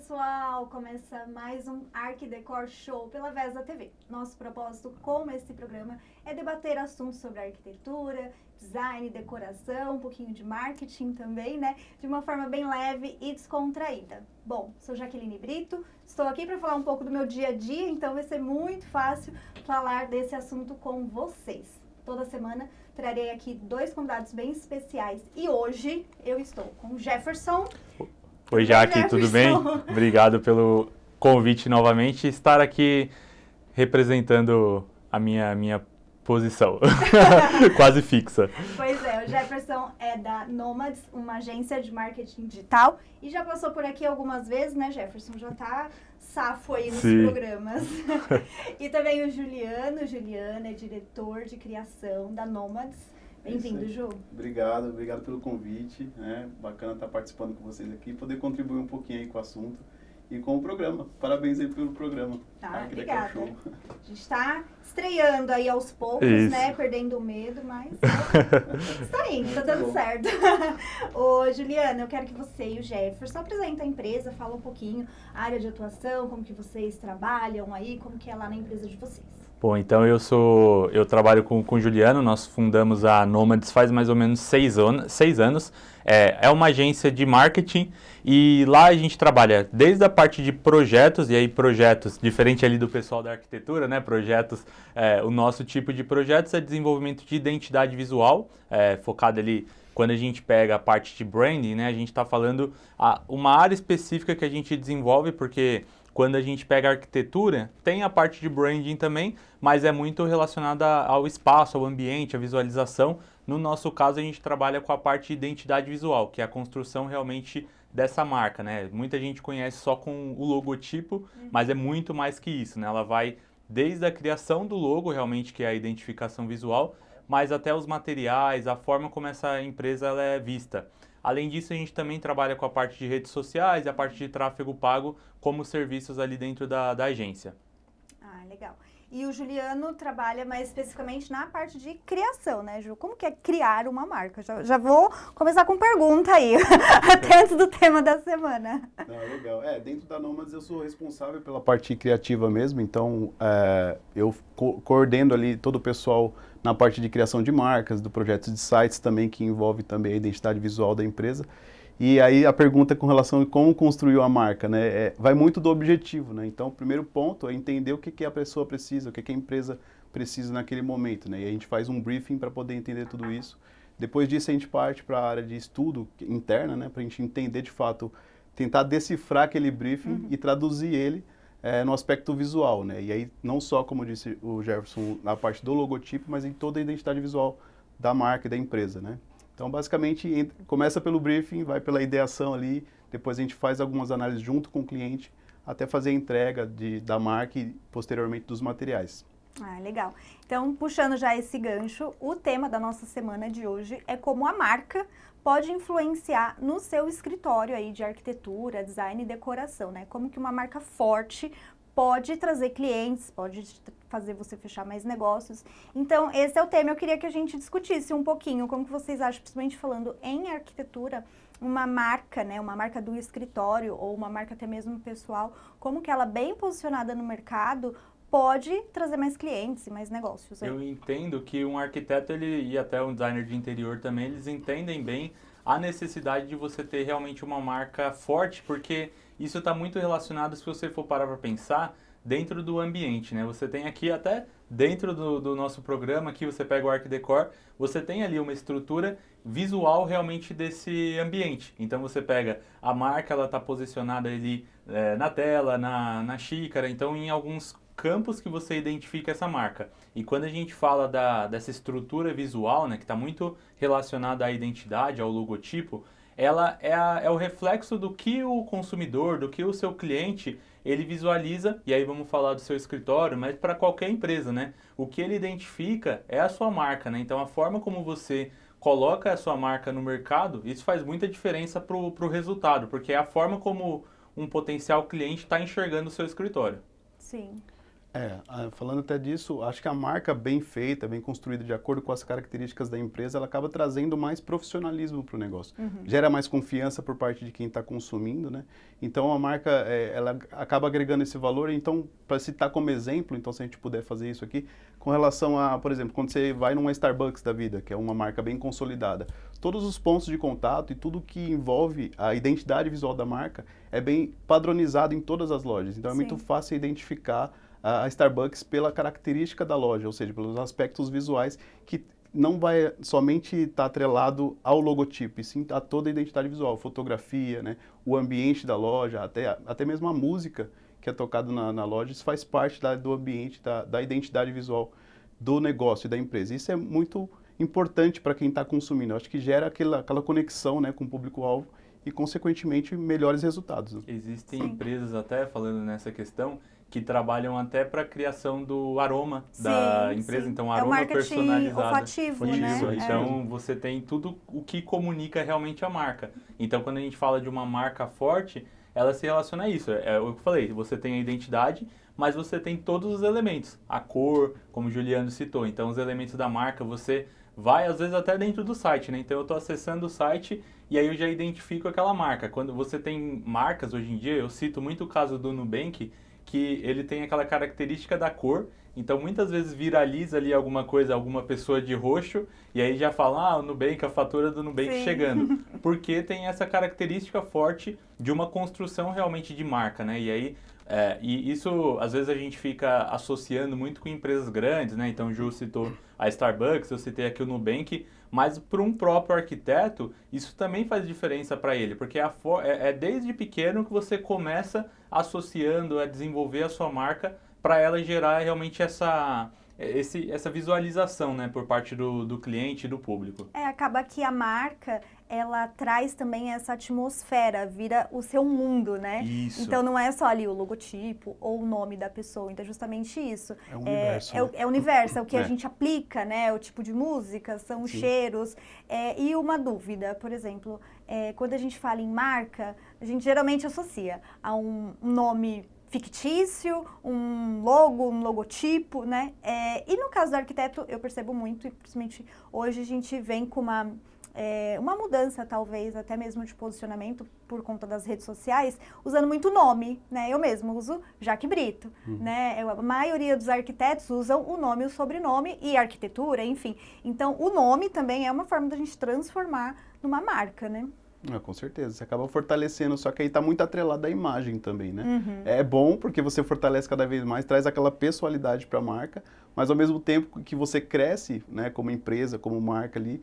pessoal, começa mais um Arquidecor Show pela Vesa TV. Nosso propósito com esse programa é debater assuntos sobre arquitetura, design, decoração, um pouquinho de marketing também, né? De uma forma bem leve e descontraída. Bom, sou Jaqueline Brito, estou aqui para falar um pouco do meu dia a dia, então vai ser muito fácil falar desse assunto com vocês. Toda semana trarei aqui 2 convidados bem especiais e hoje eu estou com o Jefferson. Oi, Jaque, tudo bem? Obrigado pelo convite novamente. Estar aqui representando a minha posição, quase fixa. Pois é, o Jefferson é da Nomads, uma agência de marketing digital, e já passou por aqui algumas vezes, né, Jefferson? Já tá safo aí nos programas. E também o Juliano é diretor de criação da Nomads. Bem-vindo, Ju. Obrigado pelo convite. Bacana estar participando com vocês aqui, poder contribuir um pouquinho aí com o assunto e com o programa. Parabéns aí pelo programa. Tá, obrigada. A gente está estreando aí aos poucos, né? Perdendo o medo, mas está indo, tá dando certo. Ô, Juliana, eu quero que você e o Jefferson apresentem a empresa, fala um pouquinho a área de atuação, como que vocês trabalham aí, como que é lá na empresa de vocês. Bom, então eu trabalho com o Juliano, nós fundamos a Nomads faz mais ou menos 6 anos. É uma agência de marketing e lá a gente trabalha desde a parte de projetos, e aí projetos, diferente ali do pessoal da arquitetura, né? Projetos, o nosso tipo de projetos é desenvolvimento de identidade visual, focado ali. Quando a gente pega a parte de branding, né, a gente está falando uma área específica que a gente desenvolve, porque quando a gente pega a arquitetura, tem a parte de branding também, mas é muito relacionada ao espaço, ao ambiente, à visualização. No nosso caso, a gente trabalha com a parte de identidade visual, que é a construção realmente dessa marca, né? Muita gente conhece só com o logotipo, mas é muito mais que isso, né? Ela vai desde a criação do logo, realmente, que é a identificação visual, mas até os materiais, a forma como essa empresa ela é vista. Além disso, a gente também trabalha com a parte de redes sociais e a parte de tráfego pago como serviços ali dentro da agência. Ah, legal. E o Juliano trabalha mais especificamente na parte de criação, né, Ju? Como que é criar uma marca? Já vou começar com pergunta aí, até antes do tema da semana. Não, legal. Dentro da Nomads eu sou responsável pela parte criativa mesmo, então eu coordeno ali todo o pessoal na parte de criação de marcas, do projeto de sites também, que envolve também a identidade visual da empresa. E aí a pergunta com relação a como construir a marca, né, vai muito do objetivo, né? Então o primeiro ponto é entender o que a pessoa precisa, o que a empresa precisa naquele momento, né? E a gente faz um briefing para poder entender tudo isso. Depois disso a gente parte para a área de estudo interna, né, para a gente entender de fato, tentar decifrar aquele briefing e traduzir ele no aspecto visual, né? E aí não só, como disse o Jefferson, na parte do logotipo, mas em toda a identidade visual da marca e da empresa, né? Então, basicamente, começa pelo briefing, vai pela ideação ali, depois a gente faz algumas análises junto com o cliente, até fazer a entrega da marca e, posteriormente, dos materiais. Ah, legal. Então, puxando já esse gancho, o tema da nossa semana de hoje é como a marca pode influenciar no seu escritório aí de arquitetura, design e decoração, né? Como que uma marca forte pode trazer clientes, pode fazer você fechar mais negócios. Então, esse é o tema. Eu queria que a gente discutisse um pouquinho como que vocês acham, principalmente falando em arquitetura, uma marca, né, uma marca do escritório ou uma marca até mesmo pessoal, como que ela bem posicionada no mercado pode trazer mais clientes e mais negócios. Eu entendo que um arquiteto e até um designer de interior também, eles entendem bem a necessidade de você ter realmente uma marca forte, porque isso está muito relacionado, se você for parar para pensar, dentro do ambiente, né? Você tem aqui até dentro do nosso programa, aqui você pega o Arquidecor, você tem ali uma estrutura visual realmente desse ambiente. Então você pega a marca, ela está posicionada ali na tela, na xícara, então em alguns campos que você identifica essa marca. E quando a gente fala dessa estrutura visual, né, que está muito relacionada à identidade, ao logotipo, ela é o reflexo do que o consumidor, do que o seu cliente, ele visualiza, e aí vamos falar do seu escritório, mas para qualquer empresa, né? O que ele identifica é a sua marca, né? Então a forma como você coloca a sua marca no mercado, isso faz muita diferença para o resultado, porque é a forma como um potencial cliente está enxergando o seu escritório. Sim. Falando até disso, acho que a marca bem feita, bem construída, de acordo com as características da empresa, ela acaba trazendo mais profissionalismo para o negócio. Gera mais confiança por parte de quem está consumindo, né? Então, a marca, ela acaba agregando esse valor. Então, para citar como exemplo, então, se a gente puder fazer isso aqui, com relação a, por exemplo, quando você vai numa Starbucks da vida, que é uma marca bem consolidada, todos os pontos de contato e tudo que envolve a identidade visual da marca é bem padronizado em todas as lojas. Então, é muito fácil identificar a Starbucks pela característica da loja, ou seja, pelos aspectos visuais, que não vai somente estar atrelado ao logotipo, e sim a toda a identidade visual, fotografia, né, o ambiente da loja, até mesmo a música que é tocada na loja, isso faz parte do ambiente, da identidade visual do negócio e da empresa. Isso é muito importante para quem está consumindo. Eu acho que gera aquela conexão, né, com o público-alvo e, consequentemente, melhores resultados. Né? Existem empresas, até falando nessa questão, que trabalham até para a criação do aroma da empresa, então aroma personalizado. Olfativo, né? Isso, então você tem tudo o que comunica realmente a marca. Então quando a gente fala de uma marca forte, ela se relaciona a isso. É o que eu falei, você tem a identidade, mas você tem todos os elementos. A cor, como o Juliano citou, então os elementos da marca, você vai às vezes até dentro do site, né? Então eu estou acessando o site e aí eu já identifico aquela marca. Quando você tem marcas hoje em dia, eu cito muito o caso do Nubank, que ele tem aquela característica da cor, então muitas vezes viraliza ali alguma coisa, alguma pessoa de roxo, e aí já fala, o Nubank, a fatura do Nubank chegando, porque tem essa característica forte de uma construção realmente de marca, né? E aí, e isso às vezes a gente fica associando muito com empresas grandes, né? Então o Ju citou a Starbucks, eu citei aqui o Nubank, mas para um próprio arquiteto, isso também faz diferença para ele, porque é desde pequeno que você começa associando, a desenvolver a sua marca para ela gerar realmente essa visualização, né, por parte do cliente e do público. Acaba que a marca, ela traz também essa atmosfera, vira o seu mundo, né? Isso. Então não é só ali o logotipo ou o nome da pessoa, então é justamente isso. É o universo. É o universo, é o que a gente aplica, né? O tipo de música, são os cheiros. E uma dúvida, por exemplo, quando a gente fala em marca, a gente geralmente associa a um nome fictício, um logo, um logotipo, né? E no caso do arquiteto, eu percebo muito, e principalmente hoje a gente vem com uma mudança, talvez, até mesmo de posicionamento por conta das redes sociais, usando muito nome, né? Eu mesmo uso Jaque Brito, né? A maioria dos arquitetos usam o nome e o sobrenome e arquitetura, enfim. Então, o nome também é uma forma da gente transformar numa marca, né? Com certeza, você acaba fortalecendo, só que aí está muito atrelado à imagem também, né? É bom porque você fortalece cada vez mais, traz aquela pessoalidade para a marca, mas ao mesmo tempo que você cresce, né, como empresa, como marca ali,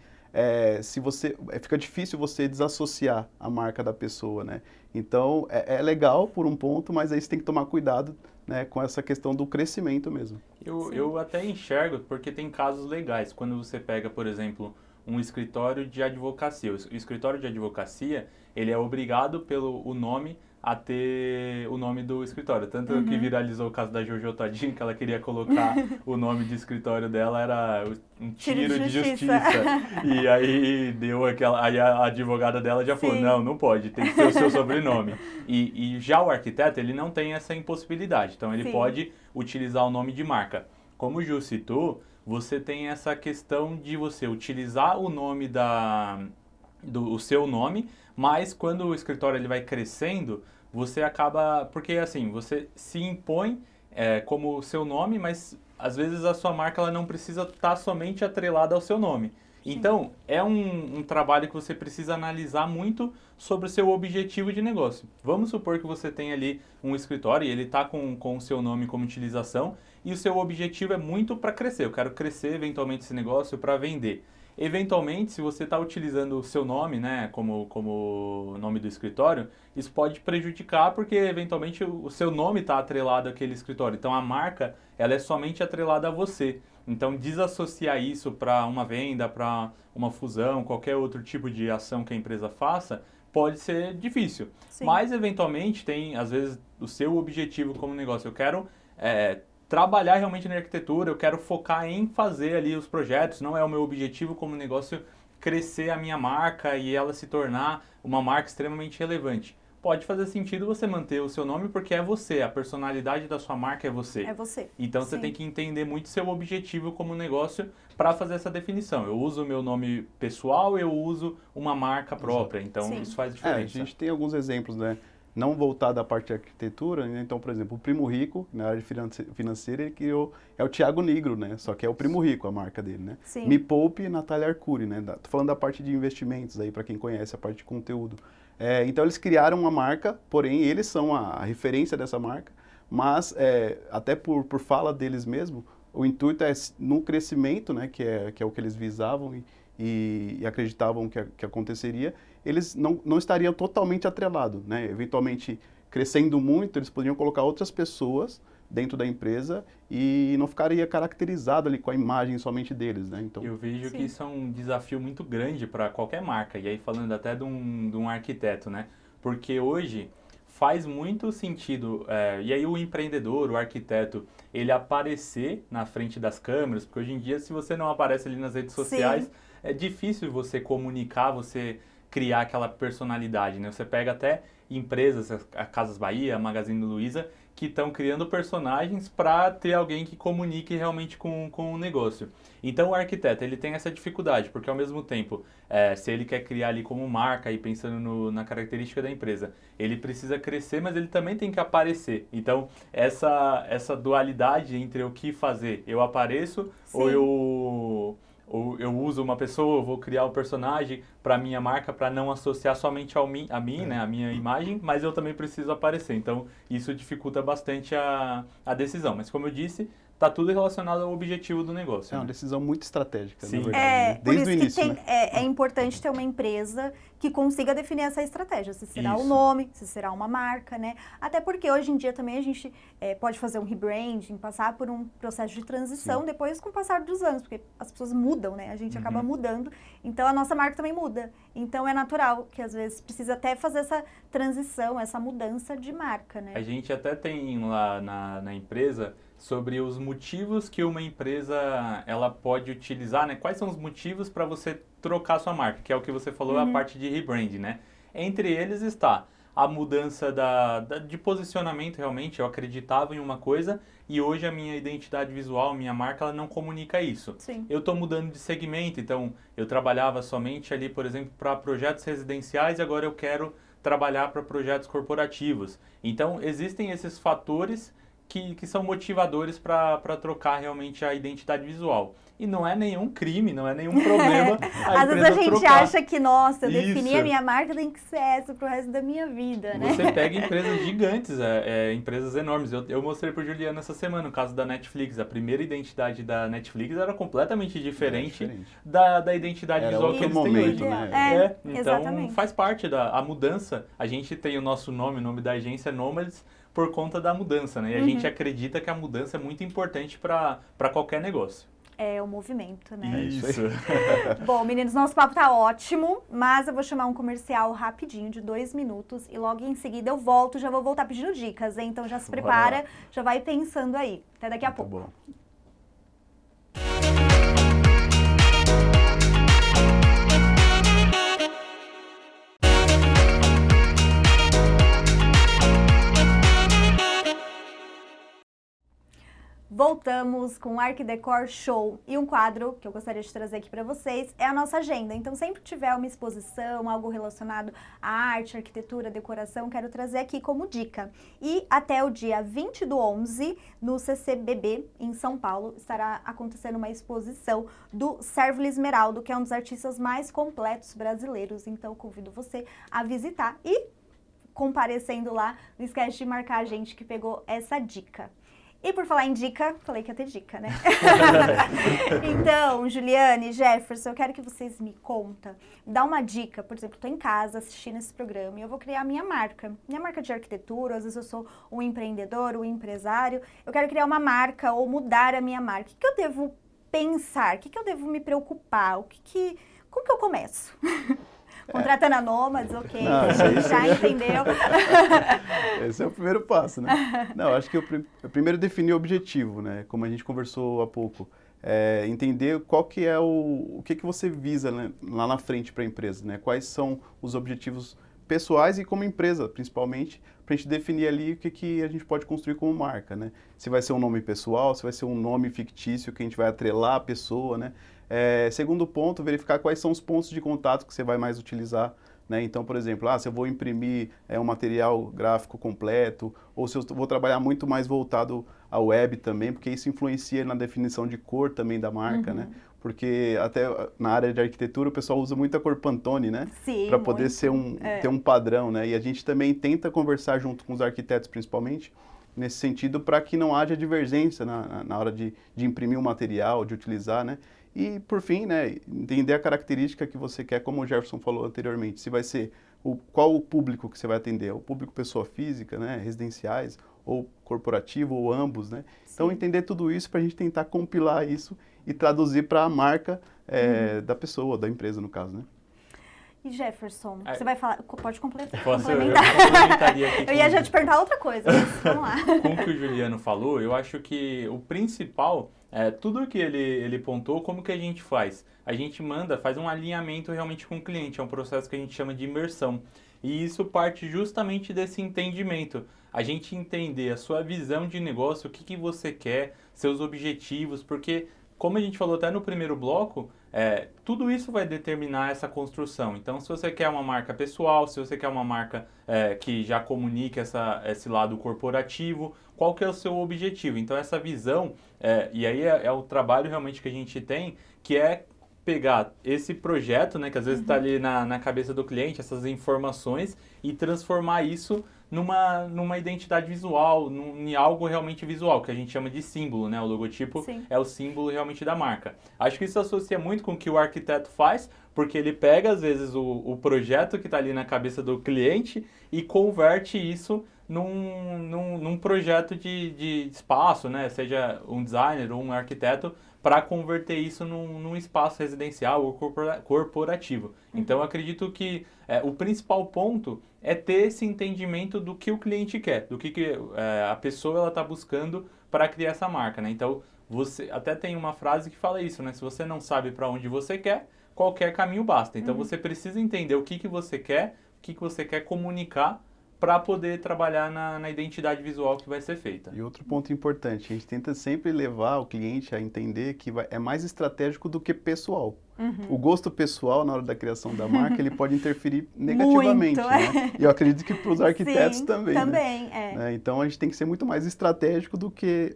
fica difícil você desassociar a marca da pessoa, né? Então, é legal por um ponto, mas aí você tem que tomar cuidado, né, com essa questão do crescimento mesmo. Eu até enxergo, porque tem casos legais, quando você pega, por exemplo, um escritório de advocacia. O escritório de advocacia, ele é obrigado pelo nome a ter o nome do escritório. Tanto que viralizou o caso da Jojo Todinho, que ela queria colocar o nome de escritório dela, era um tiro de justiça. E aí aí a advogada dela já falou, não pode, tem que ser o seu sobrenome. E já o arquiteto, ele não tem essa impossibilidade. Então ele pode utilizar o nome de marca. Como o Ju citou, você tem essa questão de você utilizar o nome o seu nome, mas quando o escritório ele vai crescendo, você acaba, porque assim, você se impõe como o seu nome, mas às vezes a sua marca ela não precisa estar somente atrelada ao seu nome. Então, é um trabalho que você precisa analisar muito sobre o seu objetivo de negócio. Vamos supor que você tem ali um escritório e ele está com o seu nome como utilização e o seu objetivo é muito para crescer. Eu quero crescer eventualmente esse negócio para vender. Eventualmente, se você está utilizando o seu nome, né, como nome do escritório, isso pode prejudicar porque eventualmente o seu nome está atrelado àquele escritório. Então, a marca ela é somente atrelada a você. Então, desassociar isso para uma venda, para uma fusão, qualquer outro tipo de ação que a empresa faça, pode ser difícil. Mas, eventualmente, tem, às vezes, o seu objetivo como negócio. Eu quero trabalhar realmente na arquitetura, eu quero focar em fazer ali os projetos, não é o meu objetivo como negócio crescer a minha marca e ela se tornar uma marca extremamente relevante. pode fazer sentido você manter o seu nome porque é você, a personalidade da sua marca é você. É você. Então você Sim. tem que entender muito seu objetivo como negócio para fazer essa definição. Eu uso o meu nome pessoal, eu uso uma marca própria, então Sim. isso faz A diferença. gente tem alguns exemplos, né? Não voltado à parte de arquitetura, né? Então, por exemplo, o Primo Rico, na área financeira, ele criou, é o Thiago Nigro, né? Só que é o Primo Rico a marca dele, né? Sim. Me Poupe, Natália Arcuri, né? Tô falando da parte de investimentos aí, para quem conhece a parte de conteúdo. Então, eles criaram uma marca, porém, eles são a referência dessa marca, mas, até por fala deles mesmo, o intuito é no crescimento, né? Que é o que eles visavam e acreditavam que aconteceria, eles não estariam totalmente atrelados, né? Eventualmente, crescendo muito, eles poderiam colocar outras pessoas dentro da empresa e não ficaria caracterizado ali com a imagem somente deles, né? Então, Eu vejo Sim. que isso é um desafio muito grande para qualquer marca, e aí falando até de um arquiteto, né? Porque hoje faz muito sentido, e aí o empreendedor, o arquiteto, ele aparecer na frente das câmeras, porque hoje em dia se você não aparece ali nas redes sociais, Sim. é difícil você comunicar, você criar aquela personalidade, né? Você pega até empresas, a Casas Bahia, a Magazine Luiza, que estão criando personagens para ter alguém que comunique realmente com o negócio. Então o arquiteto, ele tem essa dificuldade, porque ao mesmo tempo, se ele quer criar ali como marca e pensando na característica da empresa, ele precisa crescer, mas ele também tem que aparecer. Então essa dualidade entre o que fazer, eu apareço Sim. ou eu uso uma pessoa, eu vou criar um personagem para minha marca para não associar somente a mim, né, a minha imagem, mas eu também preciso aparecer. Então, isso dificulta bastante a decisão. Mas como eu disse, tá tudo relacionado ao objetivo do negócio. é uma Né? decisão muito estratégica, Sim. na verdade, né? Por Desde isso o início, que né? é importante ter uma empresa que consiga definir essa estratégia, se será o Isso. nome, se será uma marca, né? Até porque hoje em dia também a gente pode fazer um rebranding, passar por um processo de transição depois com o passar dos anos, porque as pessoas mudam, né? A gente acaba mudando, então a nossa marca também muda. Então é natural que às vezes precisa até fazer essa transição, essa mudança de marca, né? A gente até tem lá na empresa sobre os motivos que uma empresa ela pode utilizar, né? Quais são os motivos para você trocar sua marca, que é o que você falou, a parte de rebrand, né? Entre eles está a mudança de posicionamento, realmente, eu acreditava em uma coisa e hoje a minha identidade visual, minha marca, ela não comunica isso. Sim. Eu estou mudando de segmento, então eu trabalhava somente ali, por exemplo, para projetos residenciais e agora eu quero trabalhar para projetos corporativos. Então, existem esses fatores que são motivadores para trocar realmente a identidade visual. E não é nenhum crime, não é nenhum problema a Às vezes empresa a gente trocar. acha que, nossa, eu defini Isso. a minha marca, tem que ser essa pro resto da minha vida, né? Você pega empresas gigantes, empresas enormes. Eu mostrei para o Juliano essa semana o caso da Netflix. A primeira identidade da Netflix era completamente diferente, da identidade Era visual outro que eles têm momento, hoje. né? Então exatamente. faz parte da mudança. A gente tem o nosso nome, o nome da agência Nomads, por conta da mudança, né? E a gente acredita que a mudança é muito importante para qualquer negócio. É o movimento, né? Isso. Bom, meninos, nosso papo tá ótimo, mas eu vou chamar um comercial rapidinho, de 2 minutos, e logo em seguida eu volto, já vou voltar pedindo dicas, hein? Então já se prepara, já vai pensando aí. Até daqui a pouco. Bom. Voltamos com o Arquidecor Show e um quadro que eu gostaria de trazer aqui para vocês é a nossa agenda. Então, sempre que tiver uma exposição, algo relacionado à arte, arquitetura, decoração, quero trazer aqui como dica. E até o dia 20/11, no CCBB, em São Paulo, estará acontecendo uma exposição do Sérgio Esmeraldo, que é um dos artistas mais completos brasileiros. Então, convido você a visitar e, comparecendo lá, não esquece de marcar a gente que pegou essa dica. E por falar em dica, falei que ia ter dica, né? Então, Juliane, Jefferson, eu quero que vocês me contem, dá uma dica. Por exemplo, estou em casa assistindo esse programa e eu vou criar a minha marca de arquitetura. Às vezes eu sou um empreendedor, um empresário. Eu quero criar uma marca ou mudar a minha marca. O que eu devo pensar? O que eu devo me preocupar? Como que eu começo? Contratando a Nomads, ok, a gente já entendeu. Esse é o primeiro passo, né? Não, acho que eu primeiro definir o objetivo, né? Como a gente conversou há pouco. Entender qual que é o que você visa, né, lá na frente para a empresa, né? Quais são os objetivos pessoais e como empresa, principalmente, para a gente definir ali o que a gente pode construir como marca, né? Se vai ser um nome pessoal, se vai ser um nome fictício que a gente vai atrelar a pessoa, né? Segundo ponto, verificar quais são os pontos de contato que você vai mais utilizar, né? Então, por exemplo, se eu vou imprimir um material gráfico completo, ou se eu vou trabalhar muito mais voltado à web também, porque isso influencia na definição de cor também da marca, né? Porque até na área de arquitetura o pessoal usa muito a cor Pantone, né? Sim, para poder muito. ter um padrão, né? E a gente também tenta conversar junto com os arquitetos, principalmente, nesse sentido, para que não haja divergência na hora de imprimir um material, de utilizar, né? E, por fim, né, entender a característica que você quer, como o Jefferson falou anteriormente. Se vai ser qual o público que você vai atender? O público pessoa física, né, residenciais, ou corporativo, ou ambos, né? Então, entender tudo isso para a gente tentar compilar isso e traduzir para a marca da pessoa, da empresa, no caso, né? E Jefferson, você vai falar, pode complementar. Eu complementaria aqui. Eu ia já te perguntar outra coisa, mas vamos lá. Com o que o Juliano falou, eu acho que o principal tudo que ele pontuou, como que a gente faz? A gente faz um alinhamento realmente com o cliente, é um processo que a gente chama de imersão. E isso parte justamente desse entendimento. A gente entender a sua visão de negócio, o que você quer, seus objetivos, porque, como a gente falou até no primeiro bloco, tudo isso vai determinar essa construção. Então, se você quer uma marca pessoal, se você quer uma marca que já comunique esse lado corporativo, qual que é o seu objetivo? Então, essa visão, e aí é o trabalho realmente que a gente tem, que é pegar esse projeto, né, que às vezes está ali na cabeça do cliente, essas informações, e transformar isso numa identidade visual, em algo realmente visual, que a gente chama de símbolo, né? O logotipo Sim. é o símbolo realmente da marca. Acho que isso associa muito com o que o arquiteto faz, porque ele pega, às vezes, o projeto que está ali na cabeça do cliente e converte isso num projeto de espaço, né? Seja um designer ou um arquiteto, para converter isso num espaço residencial ou corporativo. Então, eu acredito que o principal ponto é ter esse entendimento do que o cliente quer, do que a pessoa está buscando para criar essa marca, né? Então, você até tem uma frase que fala isso, né? Se você não sabe para onde você quer, qualquer caminho basta. Então, você precisa entender o que você quer, o que você quer comunicar, para poder trabalhar na identidade visual que vai ser feita. E outro ponto importante, a gente tenta sempre levar o cliente a entender que é mais estratégico do que pessoal. O gosto pessoal, na hora da criação da marca, ele pode interferir negativamente, muito, né? E eu acredito que para os arquitetos também, também, né? Então, a gente tem que ser muito mais estratégico do que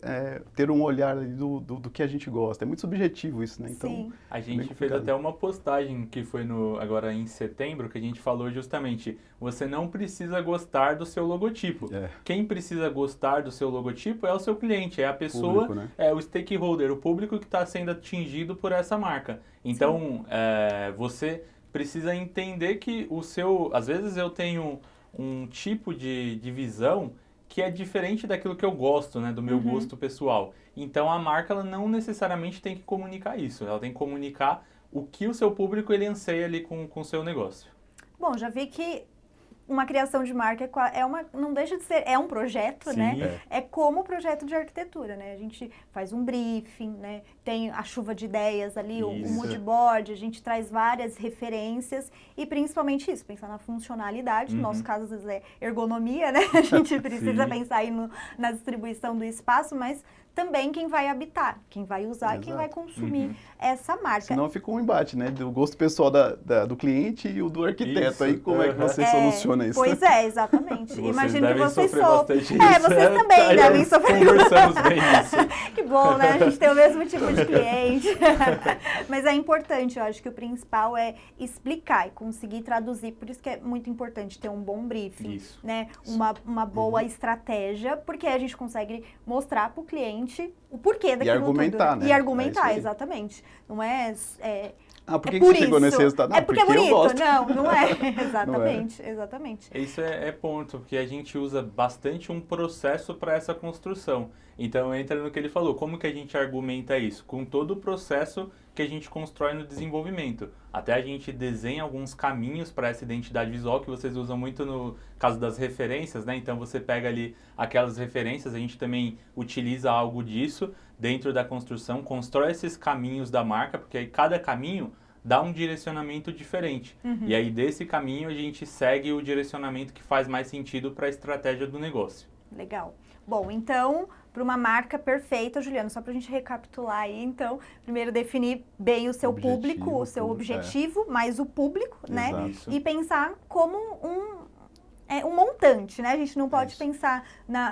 ter um olhar ali do que a gente gosta. É muito subjetivo isso, né? Então, Sim. A gente fez até uma postagem que foi agora em setembro, que a gente falou justamente, você não precisa gostar do seu logotipo. Quem precisa gostar do seu logotipo é o seu cliente, é a pessoa, público, né? é o stakeholder, o público que está sendo atingido por essa marca. Então, você precisa entender que às vezes eu tenho um tipo de visão que é diferente daquilo que eu gosto, né, do meu gosto pessoal. Então, a marca ela não necessariamente tem que comunicar isso, ela tem que comunicar o que o seu público ele anseia ali com o seu negócio. Bom, já vi que uma criação de marca não deixa de ser, é um projeto, Sim. né? É como o projeto de arquitetura, né? A gente faz um briefing, né? Tem a chuva de ideias ali, o mood board, a gente traz várias referências e principalmente isso, pensar na funcionalidade, no nosso caso às vezes é ergonomia, né? A gente precisa pensar aí na distribuição do espaço, mas também quem vai habitar, quem vai usar e quem vai consumir essa marca. Senão fica um embate, né? Do gosto pessoal do cliente e o do arquiteto. Isso. Aí como é que você soluciona isso? Pois é, exatamente. Vocês Imagino que devem vocês sofrer bastante isso. vocês também devem sofrer. Conversamos bem isso. Que bom, né? A gente tem o mesmo tipo de cliente. Mas é importante, eu acho que o principal é explicar e conseguir traduzir. Por isso que é muito importante ter um bom briefing, né? Uma boa estratégia, porque a gente consegue mostrar para o cliente o porquê daquilo e argumentar, tudo. né? E argumentar, exatamente. Não é... por que você chegou nesse resultado? É porque é bonito. Eu gosto. Não é. Exatamente, exatamente. Isso é ponto, porque a gente usa bastante um processo para essa construção. Então, entra no que ele falou, como que a gente argumenta isso? Com todo o processo que a gente constrói no desenvolvimento. Até a gente desenha alguns caminhos para essa identidade visual, que vocês usam muito no caso das referências, né? Então, você pega ali aquelas referências, a gente também utiliza algo disso dentro da construção, constrói esses caminhos da marca, porque aí cada caminho dá um direcionamento diferente. E aí, desse caminho, a gente segue o direcionamento que faz mais sentido para a estratégia do negócio. Legal. Bom, então, para uma marca perfeita, Juliano, só para a gente recapitular aí, então, primeiro definir bem o seu público, o seu objetivo, mais o público, né? Exato. E pensar como um montante, né? A gente não pode pensar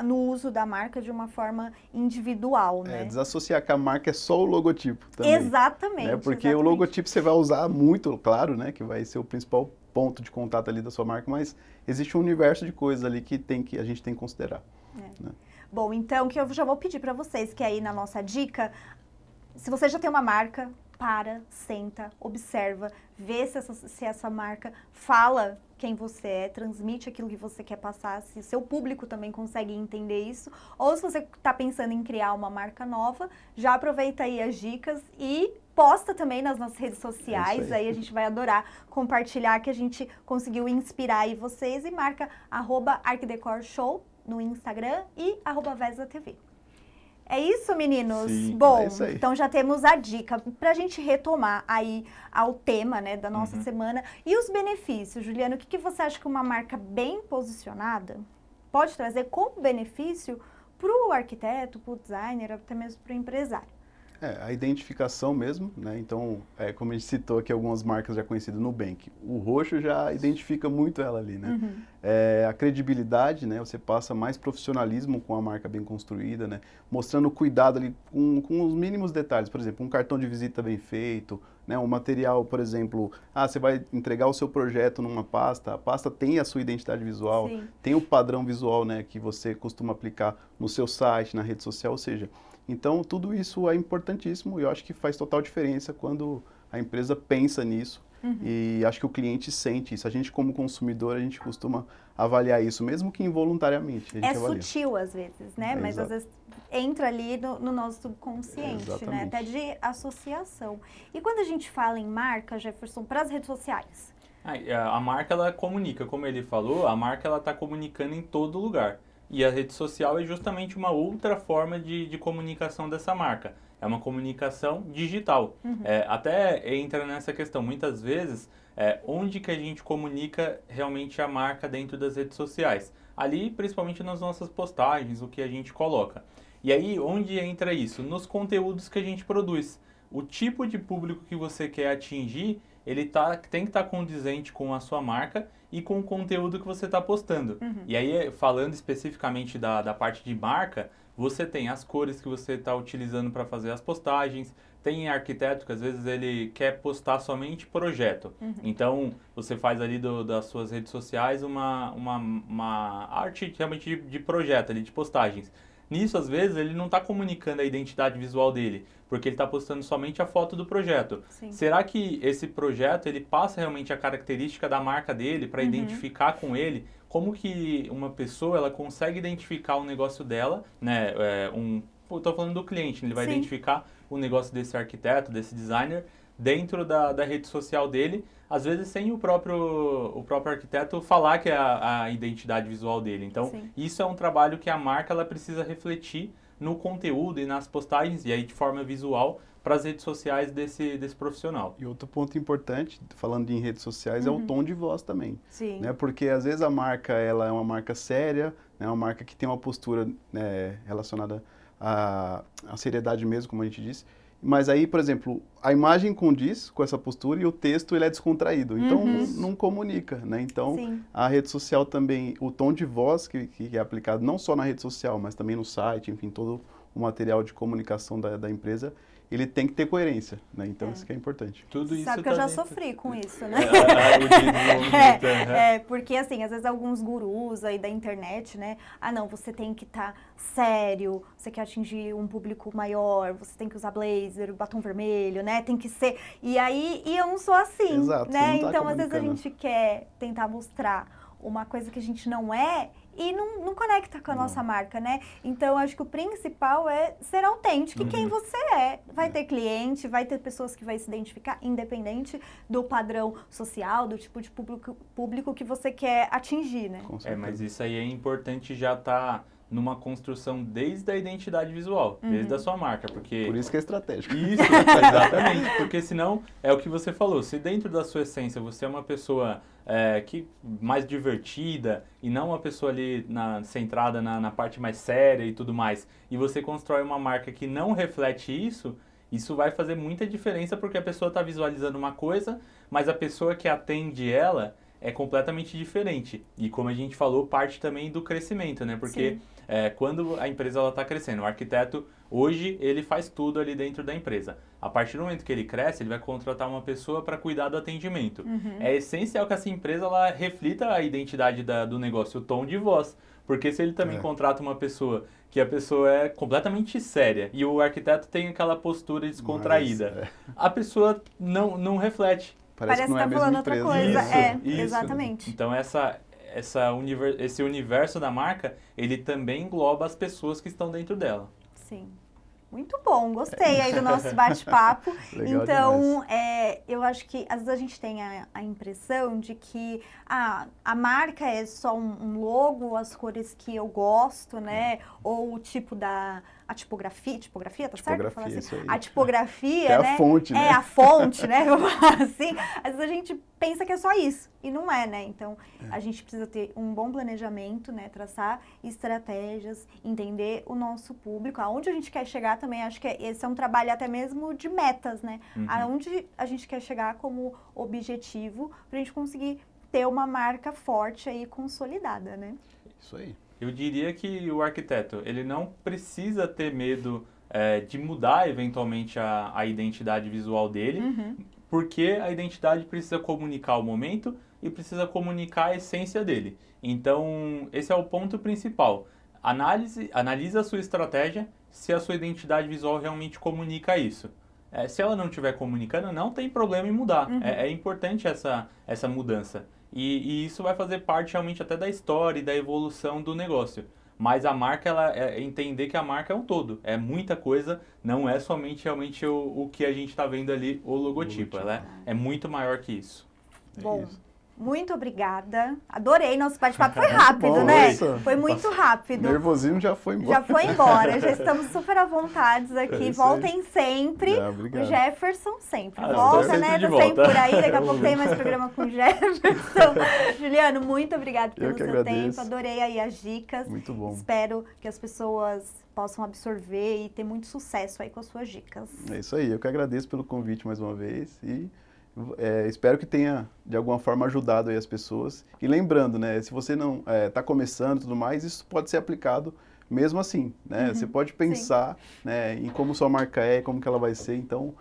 no uso da marca de uma forma individual, né? Desassociar que a marca é só o logotipo também. Exatamente. Né? Porque exatamente. o logotipo você vai usar muito, claro, né? Que vai ser o principal ponto de contato ali da sua marca, mas existe um universo de coisas ali que a gente tem que considerar. Né? Bom, então, que eu já vou pedir para vocês, que aí na nossa dica, se você já tem uma marca, senta, observa, vê se essa marca fala quem você é, transmite aquilo que você quer passar, se seu público também consegue entender isso, ou se você está pensando em criar uma marca nova, já aproveita aí as dicas e posta também nas nossas redes sociais, aí a gente vai adorar compartilhar que a gente conseguiu inspirar aí vocês e marca @arquidecorshow no Instagram e @VesaTV. É isso, meninos? Sim, bom, é isso aí. então já temos a dica para a gente retomar aí ao tema, né, da nossa semana. E os benefícios, Juliano, o que você acha que uma marca bem posicionada pode trazer como benefício para o arquiteto, para o designer, até mesmo para o empresário? A identificação mesmo, né? Então, como a gente citou aqui algumas marcas já conhecidas, Nubank, o roxo já identifica muito ela ali, né? A credibilidade, né? Você passa mais profissionalismo com a marca bem construída, né? Mostrando cuidado ali com os mínimos detalhes, por exemplo, um cartão de visita bem feito, né? Um material, por exemplo, você vai entregar o seu projeto numa pasta, a pasta tem a sua identidade visual, Sim. tem o padrão visual, né? Que você costuma aplicar no seu site, na rede social, ou seja, então, tudo isso é importantíssimo e eu acho que faz total diferença quando a empresa pensa nisso e acho que o cliente sente isso. A gente, como consumidor, a gente costuma avaliar isso, mesmo que involuntariamente. A gente avalia. Sutil às vezes, né? Mas às vezes entra ali no nosso subconsciente, né? Até de associação. E quando a gente fala em marca, Jefferson, para as redes sociais? A marca, ela comunica, como ele falou, a marca ela está comunicando em todo lugar. E a rede social é justamente uma outra forma de comunicação dessa marca. É uma comunicação digital. Até entra nessa questão, muitas vezes, onde que a gente comunica realmente a marca dentro das redes sociais? Ali, principalmente nas nossas postagens, o que a gente coloca. E aí, onde entra isso? Nos conteúdos que a gente produz. O tipo de público que você quer atingir, ele tem que estar condizente com a sua marca e com o conteúdo que você está postando. E aí, falando especificamente da parte de marca, você tem as cores que você está utilizando para fazer as postagens, tem arquiteto que às vezes ele quer postar somente projeto. Então, você faz ali das suas redes sociais uma arte realmente de projeto, ali, de postagens. Nisso, às vezes, ele não está comunicando a identidade visual dele, porque ele está postando somente a foto do projeto. Sim. Será que esse projeto ele passa realmente a característica da marca dele para identificar com ele? Como que uma pessoa ela consegue identificar o negócio dela, né? Estou falando do cliente, ele vai identificar o negócio desse arquiteto, desse designer, dentro da rede social dele, às vezes sem o próprio arquiteto falar que é a identidade visual dele. Então, isso é um trabalho que a marca ela precisa refletir no conteúdo e nas postagens, e aí de forma visual, para as redes sociais desse profissional. E outro ponto importante, falando em redes sociais, é o tom de voz também. Sim. Né? Porque às vezes a marca ela é uma marca séria, né? Uma marca que tem uma postura, né, relacionada à seriedade mesmo, como a gente disse. Mas aí, por exemplo, a imagem condiz com essa postura e o texto ele é descontraído. Então, não comunica, né? Então, a rede social também, o tom de voz que é aplicado não só na rede social, mas também no site, enfim, todo o material de comunicação da empresa, ele tem que ter coerência, né? Então, isso que é importante. Tudo isso Sabe que eu já sofri com isso, né? Porque assim, às vezes alguns gurus aí da internet, né? Não, você tem que estar sério, você quer atingir um público maior, você tem que usar blazer, batom vermelho, né? Tem que ser... E eu não sou assim, Exato, né? você não tá Então, às vezes a gente quer tentar mostrar uma coisa que a gente não é e não conecta com a nossa marca, né? Então, acho que o principal é ser autêntico e quem você é. Vai ter cliente, vai ter pessoas que vai se identificar, independente do padrão social, do tipo de público que você quer atingir, né? Mas isso aí é importante já estar numa construção desde a identidade visual, desde a sua marca, porque... Por isso que é estratégico. Isso, exatamente, porque senão é o que você falou, se dentro da sua essência você é uma pessoa mais divertida e não uma pessoa ali centrada na parte mais séria e tudo mais, e você constrói uma marca que não reflete isso, isso vai fazer muita diferença porque a pessoa está visualizando uma coisa, mas a pessoa que atende ela é completamente diferente. E como a gente falou, parte também do crescimento, né? Porque quando a empresa está crescendo, o arquiteto, hoje, ele faz tudo ali dentro da empresa. A partir do momento que ele cresce, ele vai contratar uma pessoa para cuidar do atendimento. É essencial que essa empresa ela reflita a identidade do negócio, o tom de voz. Porque se ele também contrata uma pessoa que a pessoa é completamente séria e o arquiteto tem aquela postura descontraída, a pessoa não reflete. Parece que não é a mesma falando empresa. outra coisa. Isso. Exatamente. Então esse universo da marca, ele também engloba as pessoas que estão dentro dela. Sim. Muito bom, gostei aí do nosso bate-papo. Então, eu acho que às vezes a gente tem a impressão de que a marca é só um logo, as cores que eu gosto, né? Ou o tipo a tipografia, tá certo? Falar assim? Isso aí. A tipografia, é né? a fonte, né? É a fonte, né? Vamos falar assim. Às vezes a gente pensa que é só isso, e não é, né? Então, a gente precisa ter um bom planejamento, né? Traçar estratégias, entender o nosso público, aonde a gente quer chegar também. Acho que esse é um trabalho até mesmo de metas, né? Aonde a gente quer chegar como objetivo pra gente conseguir ter uma marca forte aí, consolidada, né? Isso aí. Eu diria que o arquiteto, ele não precisa ter medo de mudar eventualmente a identidade visual dele, porque a identidade precisa comunicar o momento e precisa comunicar a essência dele. Então, esse é o ponto principal. Analise a sua estratégia se a sua identidade visual realmente comunica isso. Se ela não estiver comunicando, não tem problema em mudar. É importante essa mudança. E isso vai fazer parte realmente até da história e da evolução do negócio. Mas a marca, entender que a marca é um todo. É muita coisa, não é somente realmente o que a gente está vendo ali, o logotipo. Ela é muito maior que isso. Bom, muito obrigada. Adorei, nosso bate-papo foi rápido, né? Foi muito rápido. O nervosismo já foi embora. Já foi embora, já estamos super à vontade aqui. Voltem sempre. O Jefferson sempre. Volta, né? Tá sempre por aí. Daqui a pouco tem mais programa com o Jefferson. Juliano, muito obrigado pelo seu tempo. Adorei aí as dicas. Muito bom. Espero que as pessoas possam absorver e ter muito sucesso aí com as suas dicas. É isso aí. Eu que agradeço pelo convite mais uma vez e espero que tenha, de alguma forma, ajudado aí as pessoas. E lembrando, né, se você não está começando e tudo mais, isso pode ser aplicado mesmo assim, né? Você pode pensar, né, em como sua marca como que ela vai ser. Então,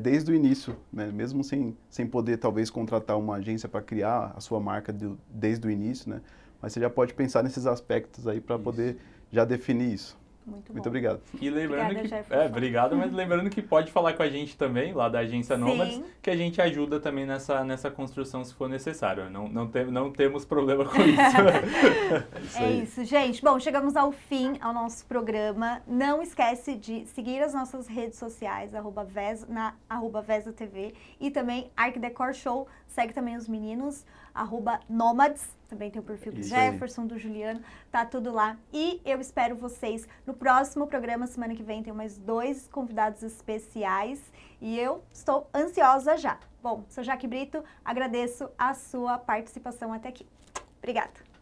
desde o início, né, mesmo sem poder, talvez, contratar uma agência para criar a sua marca desde o início, né? Mas você já pode pensar nesses aspectos aí para poder já definir isso. Muito obrigado. E lembrando obrigado, mas lembrando que pode falar com a gente também, lá da agência Nomads, que a gente ajuda também nessa construção se for necessário. Não temos problema com isso. É isso, gente. Bom, chegamos ao fim ao nosso programa. Não esquece de seguir as nossas redes sociais, @VesaTV e também Arquidecor Show. Segue também os meninos, @Nomads. Também tem o perfil do Jefferson, do Juliano, tá tudo lá. E eu espero vocês no próximo programa, semana que vem tem mais 2 convidados especiais e eu estou ansiosa já. Bom, sou Jaque Brito, agradeço a sua participação até aqui. Obrigada.